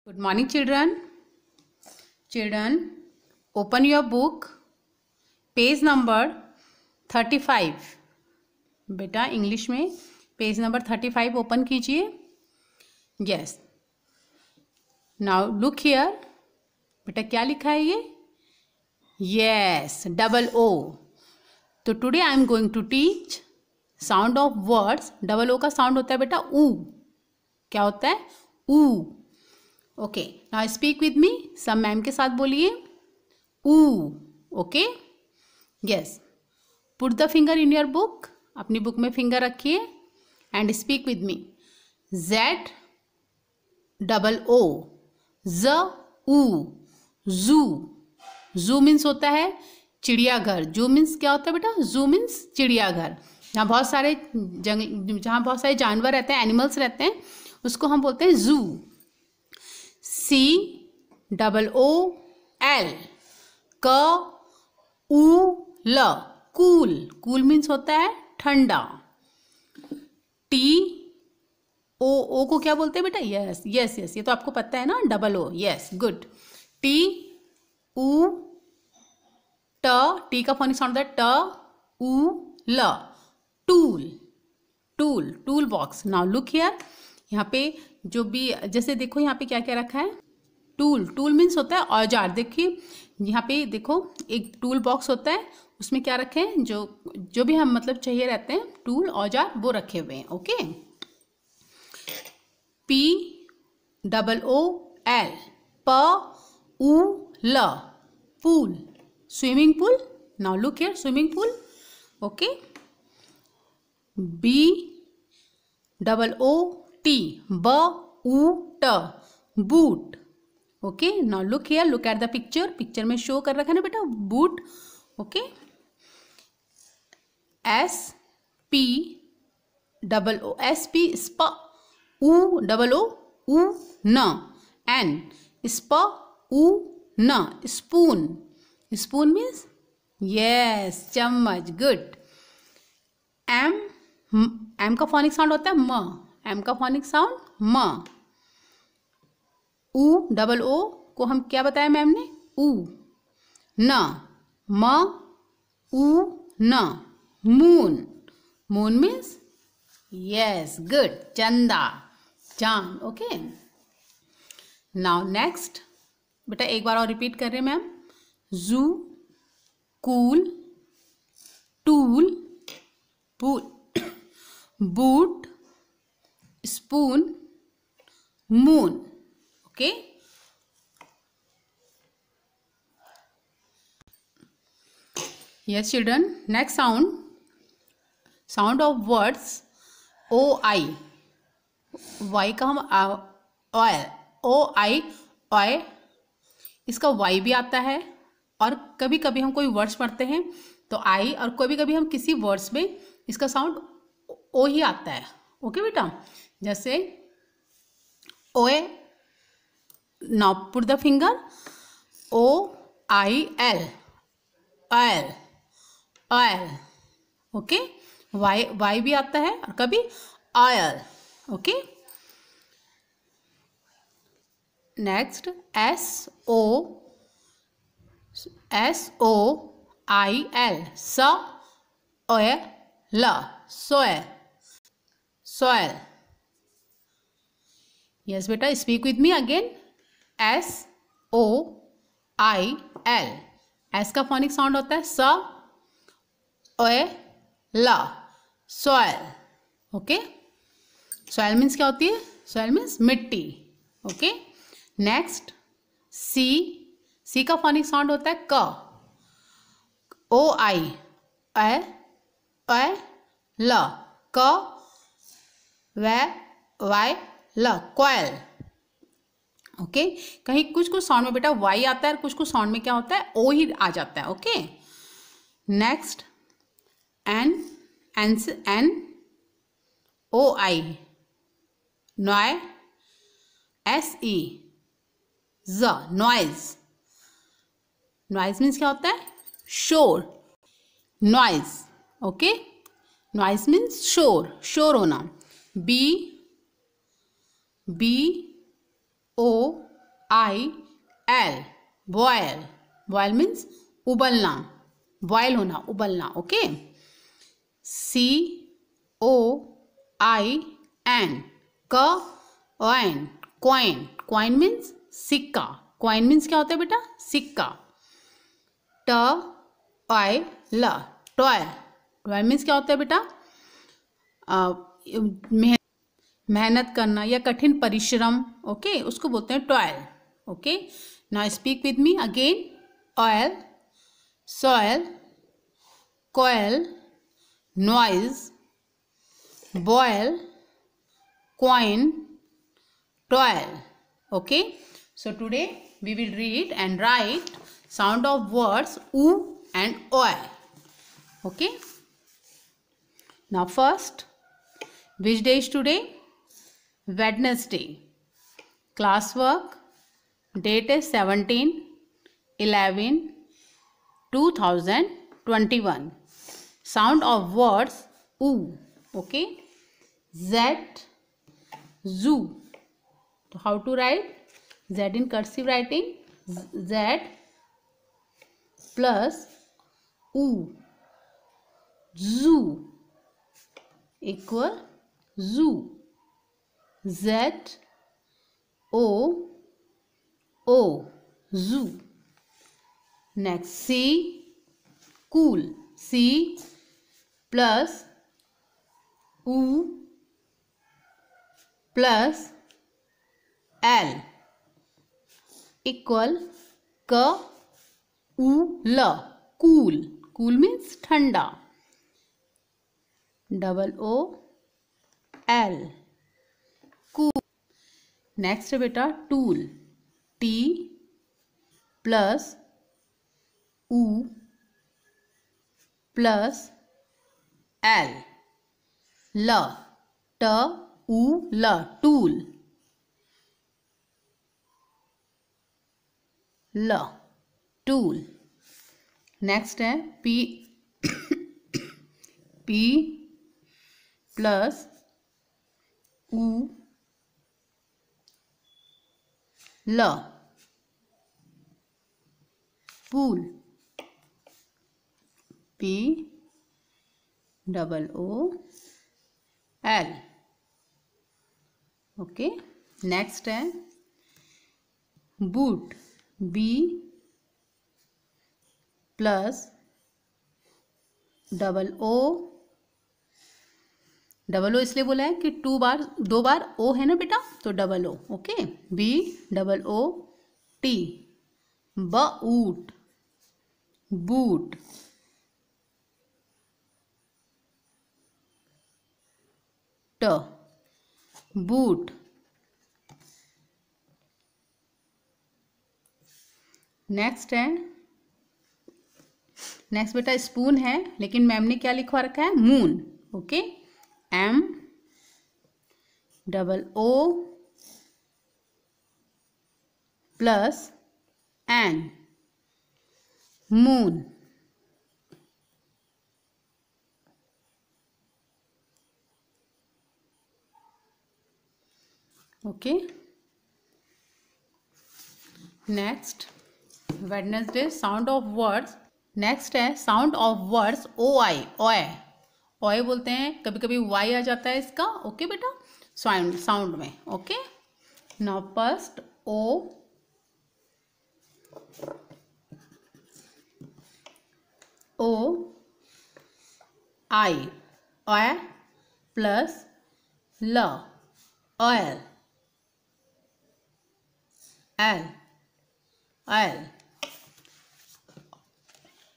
Good morning, children. Children, open your book, page number 35. बेटा English में page number 35 open कीजिए. Yes. Now look here. बेटा क्या लिखा है ये? Yes, double O. तो today I am going to teach sound of words. double O का sound होता है बेटा ऊ. क्या होता है? ऊ. Okay, now speak with me. सब मैम के साथ बोलिए. ऊ. Okay, yes. Put the finger in your book. अपनी बुक में फिंगर रखिए and speak with me. Z double O. ज ऊ. जू. जू मीन्स होता है चिड़ियाघर. जू मीन्स क्या होता है बेटा? जू मीन्स चिड़ियाघर. जहाँ बहुत सारे जहाँ बहुत सारे जानवर रहते हैं, एनिमल्स रहते हैं, उसको हम बोलते हैं जू. C double O L. क ऊ ल. कूल. कूल मीन्स होता है ठंडा. T O को क्या बोलते हैं बेटा? यस यस यस, ये तो आपको पता है ना, double O. Yes, good. T U ट. टी का फोनिक साउंड होता है ट ऊ ल. Tool. Tool. Tool box. Now look here. यहाँ पे जो भी, जैसे देखो यहाँ पे क्या क्या रखा है. टूल. टूल मीन्स होता है औजार. देखिए यहाँ पे देखो एक टूल बॉक्स होता है, उसमें क्या रखे हैं, जो भी हम मतलब चाहिए रहते हैं टूल औजार, वो रखे हुए हैं. Okay. P double O L. प ऊ ल. Pool. Swimming pool. Now look here, swimming pool. Okay. B double O T. ब ऊ ट. Boot. Okay. Now look here, look at the picture. Picture में शो कर रखा है ना बेटा, boot. Okay. S P double O. S P स्प. ऊ डबल O ऊ न. N स्प ऊ न. स्पून. स्पून मीन्स यस चम्मच. गुड. एम का फोनिक साउंड होता है म. एम का फोनिक साउंड म. ऊ डबल ओ को हम क्या बताया मैम ने? ऊ. न. म ऊ न. Moon. Moon means yes good चंदा, चांद. ओके. नाउ नेक्स्ट बेटा एक बार और रिपीट कर रहे हैं ma'am. Zoo, cool, tool, boot, spoon, moon. Okay. Yes children, next sound of words O I. Y का हम ऑय. O I oy. इसका वाई भी आता है, और कभी कभी हम कोई वर्ड्स पढ़ते हैं तो आई, और कभी कभी हम किसी वर्ड्स में इसका साउंड ओ ही आता है. ओके बेटा. जैसे oy. Now put the finger. O I L. Oil. Oil. Okay. Y भी आता है, और कभी oil. Okay. Next S O I L. स ऑयल ल. सोयल. सोयल. यस बेटा, speak with me again. S O I L. S का phonic sound होता है स ऑयल ल. सोयल. ओके. सोयल मीन्स क्या होती है? सोयल मीन्स मिट्टी. ओके. नेक्स्ट सी का फोनिक साउंड होता है क. ओ आई ल. क वाई ल. क्वाइल. ओके. कहीं कुछ साउंड में बेटा वाई आता है, और कुछ साउंड में क्या होता है, ओ ही आ जाता है. ओके. नेक्स्ट एन ओ आई. नॉय. एस ई ज. नॉइज. नॉइज मीन्स क्या होता है? शोर. नॉइज. ओके. नॉइज मीन्स शोर, शोर होना. B O I L, boil, boil means उबलना, बॉयल होना, उबलना, okay. C O I N, coin, coin, coin means सिक्का, कॉइन मीन्स क्या होता है बेटा, सिक्का। ट आई ल, टॉयल, टॉयल मीन्स क्या होता है बेटा, मेहनत करना या कठिन परिश्रम, ओके, उसको बोलते हैं toil, okay. Now speak with me again, oil, soil, coil, noise, boil, coin, toil, okay. So today we will read and write sound of words oo and oil, okay. Now first, which day is today? Wednesday. Classwork, date is 17/11/2021. Sound of words oo, okay. Z, zoo. So how to write Z in cursive writing? Z plus oo, zoo, equal zoo. Z O O, zoo. Next, C, cool. C plus U plus L equal K U L, cool. Cool means ठंडा. Double O L, cool. Next बेटा tool. T plus U plus L, ल, ट उ ल, tool, ल, tool. Next है P, P plus उ ल, pool, P double O L, okay. Next है boot. B plus double O, double O इसलिए बोला है कि दो बार ओ है ना बेटा, तो double O, okay. B double O T, boot, boot, ट, बूट. नेक्स्ट है, नेक्स्ट बेटा स्पून है, लेकिन मैम ने क्या लिखवा रखा है, moon, okay. M double O plus N, moon, okay. Next Wednesday, sound of words. Next है sound of words O I, oy, oy बोलते हैं, कभी कभी वाई आ जाता है इसका, ओके बेटा, साउंड में, okay. Now first O, O I, ओए प्लस ल, oil, L, oil,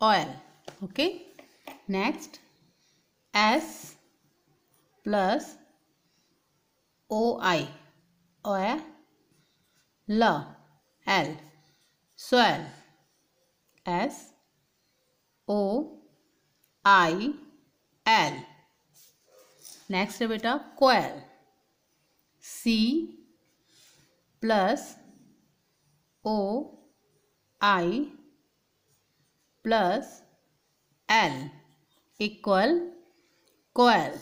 oil, okay. Next, S plus OI, oil, L, soil, S O I L. Next है बेटा coil. C plus O I plus L equal coil.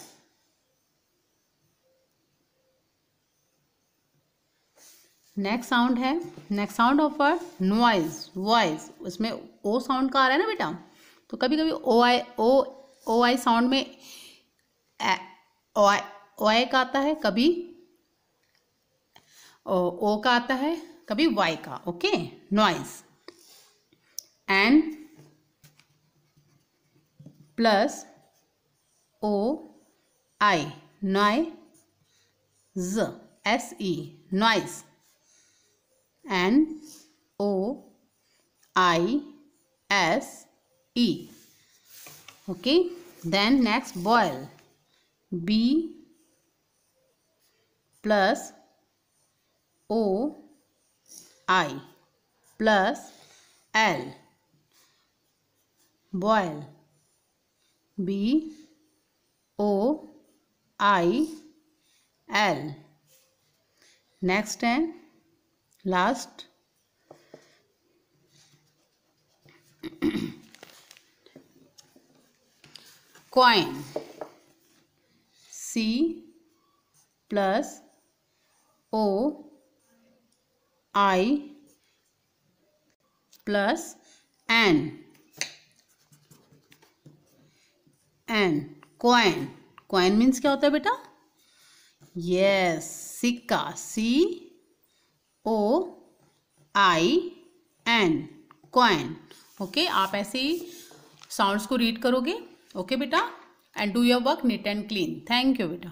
Next sound है, next sound of word noise, voice. उसमें O sound का आ रहा है ना बेटा, तो कभी कभी ओ आई साउंड में ओ आई का आता है, कभी ओ का आता है, कभी वाई का। Okay, noise. N plus O I, noise, S E, noise. N O I S E. Okay, then next boil, B plus O I plus L, boil, B O I L. Next है last, coin, C plus O I plus N, coin. Coin means क्या होता है बेटा? Yes, सिक्का, C O I N, coin. Okay, आप ऐसे ही sounds को रीड करोगे। ओके बेटा, and do your work neat and clean. Thank you बेटा।